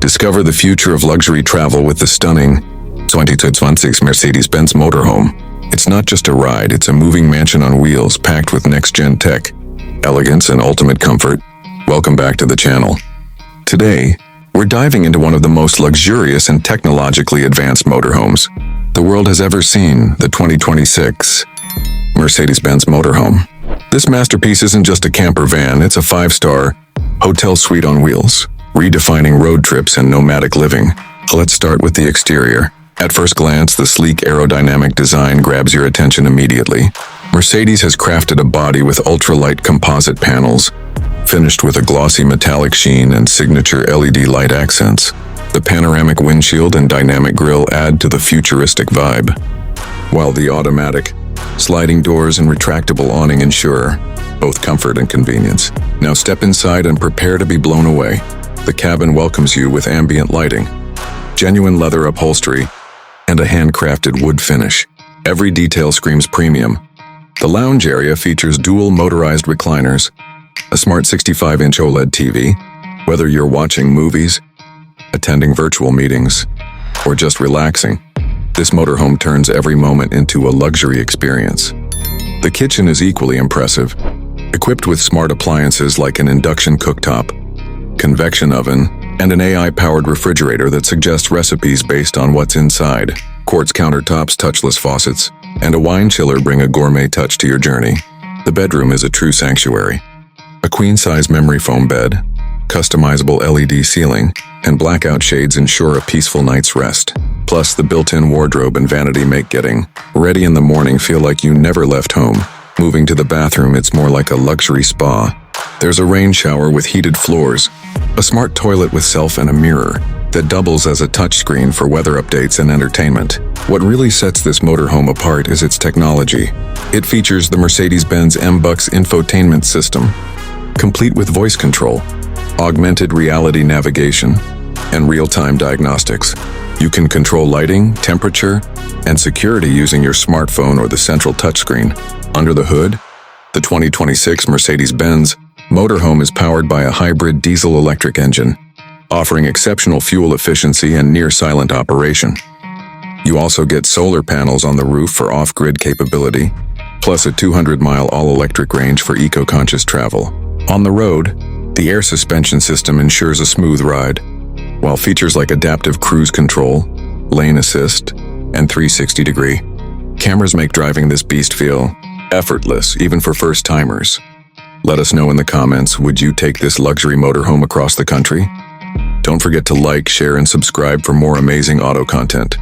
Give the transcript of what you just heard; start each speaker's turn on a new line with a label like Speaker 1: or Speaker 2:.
Speaker 1: Discover the future of luxury travel with the stunning 2026 Mercedes-Benz Motorhome. It's not just a ride, it's a moving mansion on wheels packed with next-gen tech, elegance, and ultimate comfort. Welcome back to the channel. Today, we're diving into one of the most luxurious and technologically advanced motorhomes the world has ever seen, the 2026 Mercedes-Benz Motorhome. This masterpiece isn't just a camper van, it's a 5-star hotel suite on wheels, redefining road trips and nomadic living. Let's start with the exterior. At first glance, the sleek aerodynamic design grabs your attention immediately. Mercedes has crafted a body with ultralight composite panels, finished with a glossy metallic sheen and signature LED light accents. The panoramic windshield and dynamic grille add to the futuristic vibe, while the automatic sliding doors and retractable awning ensure both comfort and convenience. Now step inside and prepare to be blown away. The cabin welcomes you with ambient lighting, genuine leather upholstery, and a handcrafted wood finish. Every detail screams premium. The lounge area features dual motorized recliners, a smart 65-inch OLED TV. Whether you're watching movies, attending virtual meetings, or just relaxing, this motorhome turns every moment into a luxury experience. The kitchen is equally impressive, equipped with smart appliances like an induction cooktop, convection oven, and an AI-powered refrigerator that suggests recipes based on what's inside. Quartz countertops, touchless faucets, and a wine chiller bring a gourmet touch to your journey. The bedroom is a true sanctuary. A queen-size memory foam bed, customizable LED ceiling, and blackout shades ensure a peaceful night's rest. Plus, the built-in wardrobe and vanity make getting ready in the morning feel like you never left home. Moving to the bathroom, it's more like a luxury spa. There's a rain shower with heated floors, a smart toilet with self and a mirror that doubles as a touchscreen for weather updates and entertainment. What really sets this motorhome apart is its technology. It features the Mercedes-Benz M-Bus infotainment system, complete with voice control, augmented reality navigation, and real-time diagnostics. You can control lighting, temperature, and security using your smartphone or the central touchscreen. Under the hood, the 2026 Mercedes-Benz Motorhome is powered by a hybrid diesel-electric engine, offering exceptional fuel efficiency and near-silent operation. You also get solar panels on the roof for off-grid capability, plus a 200-mile all-electric range for eco-conscious travel. On the road, the air suspension system ensures a smooth ride, while features like adaptive cruise control, lane assist, and 360-degree cameras make driving this beast feel effortless, even for first-timers. Let us know in the comments, would you take this luxury motorhome across the country? Don't forget to like, share, and subscribe for more amazing auto content.